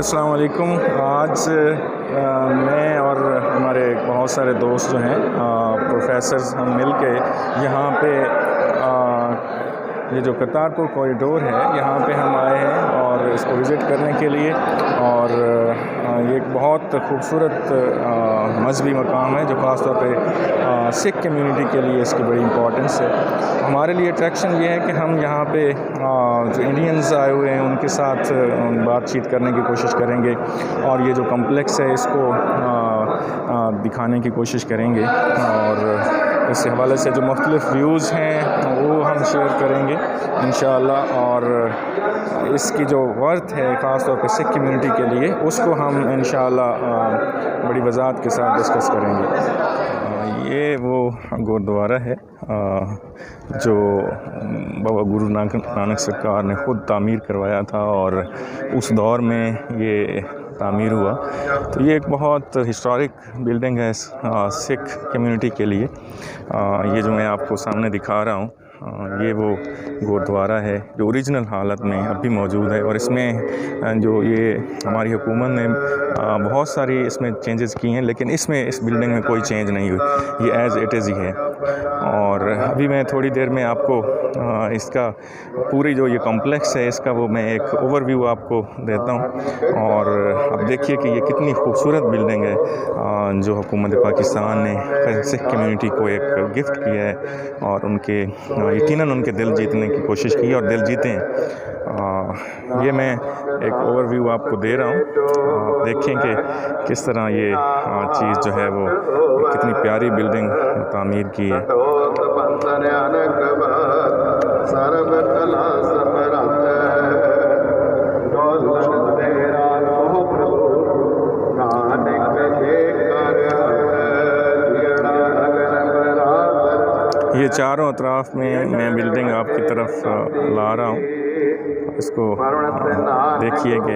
अस्सलाम वालेकुम। आज मैं और हमारे बहुत सारे दोस्त जो हैं प्रोफेसर्स हम मिल के यहाँ पे ये जो करतारपुर कॉरिडोर है यहाँ पे हम आए हैं और इसको विज़िट करने के लिए। और ये एक बहुत खूबसूरत मजहबी मकाम है जो ख़ास तौर पे सिख कम्युनिटी के लिए इसकी बड़ी इम्पोर्टेंस है। हमारे लिए अट्रैक्शन ये है कि हम यहाँ पे जो इंडियंस आए हुए हैं उनके साथ बातचीत करने की कोशिश करेंगे और ये जो कम्प्लेक्स है इसको दिखाने की कोशिश करेंगे और इस हवाले से जो मुख्तलिफ़ व्यूज़ हैं वो हम शेयर करेंगे इंशाअल्लाह। और इसकी जो वर्थ है ख़ास तौर पे सिख कम्युनिटी के लिए उसको हम इंशाअल्लाह बड़ी वज़ाहत के साथ डिस्कस करेंगे। ये वो गुरुद्वारा है जो बाबा गुरु नानक सरकार ने ख़ुद तामीर करवाया था और उस दौर में ये तामीर हुआ। तो ये एक बहुत हिस्टोरिक बिल्डिंग है सिख कम्युनिटी के लिए। ये जो मैं आपको सामने दिखा रहा हूँ ये वो गुरुद्वारा है जो ओरिजिनल हालत में अब भी मौजूद है। और इसमें जो ये हमारी हुकूमत ने बहुत सारी इसमें चेंजेस की हैं, लेकिन इसमें इस बिल्डिंग में कोई चेंज नहीं हुई, ये एज़ इट इज़ ही है। और अभी मैं थोड़ी देर में आपको इसका पूरी जो ये कॉम्प्लेक्स है इसका वो मैं एक ओवरव्यू आपको देता हूँ। और अब देखिए कि ये कितनी खूबसूरत बिल्डिंग है जो हुकूमत पाकिस्तान ने सिख कम्युनिटी को एक गिफ्ट किया है और उनके यकीनन उनके दिल जीतने की कोशिश की और दिल जीते हैं। ये मैं एक ओवरव्यू आपको दे रहा हूँ। आप देखें कि किस तरह ये चीज़ जो है वो कितनी प्यारी बिल्डिंग तामीर की है। ये चारों अतराफ़ में मैं बिल्डिंग आपकी तरफ ला रहा हूँ। इसको देखिए कि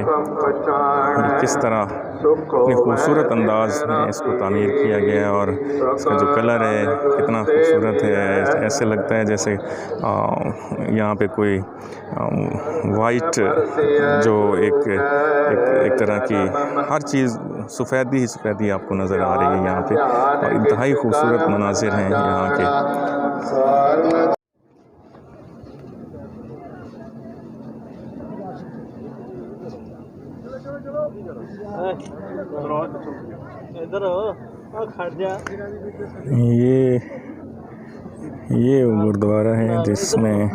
किस तरह इतनी खूबसूरत अंदाज़ में इसको तामीर किया गया है और इसका जो कलर है कितना खूबसूरत है। ऐसे लगता है जैसे यहाँ पे कोई वाइट जो एक तरह की हर चीज़ सफ़ेदी ही सफ़ेदी आपको नज़र आ रही है यहाँ पे। और इंतहाई खूबसूरत मनाज़िर हैं यहाँ के। ये गुरुद्वारा है जिसमें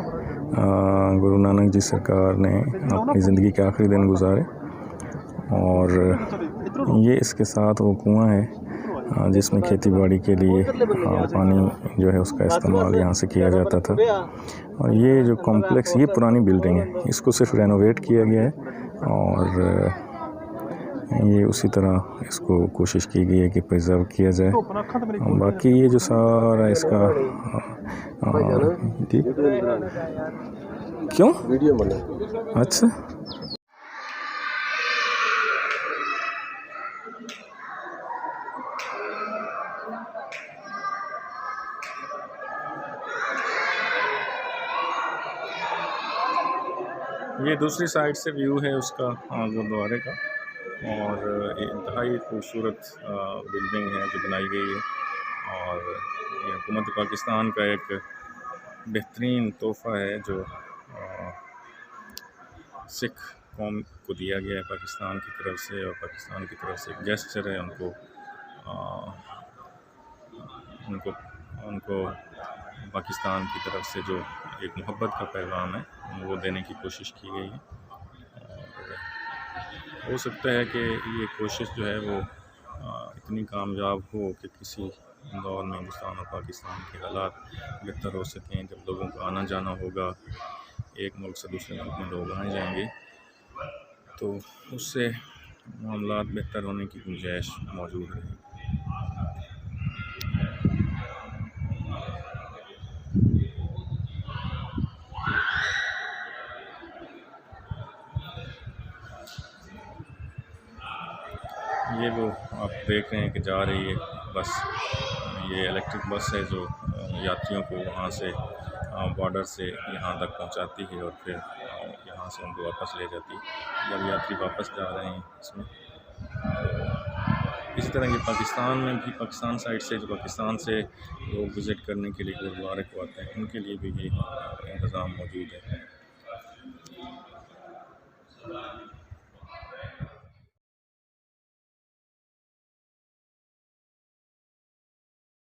गुरु नानक जी सरकार ने अपनी ज़िंदगी के आखिरी दिन गुजारे। और ये इसके साथ वो कुआं है जिसमें खेती बाड़ी के लिए पानी जो है उसका इस्तेमाल यहाँ से किया जाता था। और ये जो कॉम्प्लेक्स ये पुरानी बिल्डिंग है, इसको सिर्फ रेनोवेट किया गया है और ये उसी तरह इसको कोशिश की गई है कि प्रिजर्व किया जाए। बाकी ये जो सारा इसका क्यों वीडियो बना अच्छा ये दूसरी साइड से व्यू है उसका गुरुद्वारे का। और इंतहाई खूबसूरत बिल्डिंग है जो बनाई गई है और ये हुकूमत पाकिस्तान का एक बेहतरीन तोहफ़ा है जो सिख कौम को दिया गया है पाकिस्तान की तरफ से। और पाकिस्तान की तरफ से एक जेस्चर है उनको पाकिस्तान की तरफ से जो एक मोहब्बत का पैगाम है वो देने की कोशिश की गई है। हो सकता है कि ये कोशिश जो है वो इतनी कामयाब हो कि किसी दौर में हिंदुस्तान और पाकिस्तान के हालात बेहतर हो सकें। जब लोगों का आना जाना होगा, एक मुल्क से दूसरे मुल्क में लोग आए जाएंगे तो उससे मामलात बेहतर होने की गुंजाइश मौजूद है। ये वो आप देख रहे हैं कि जा रही है बस, ये इलेक्ट्रिक बस है जो यात्रियों को वहाँ से बॉर्डर से यहाँ तक पहुँचाती है और फिर यहाँ से उनको वापस ले जाती है जब यात्री वापस जा रहे हैं इसमें। तो इसी तरह ये पाकिस्तान में भी, पाकिस्तान साइड से जो पाकिस्तान से लोग विज़िट करने के लिए गुरुद्वारे को आते हैं, उनके लिए भी ये इंतज़ाम मौजूद है।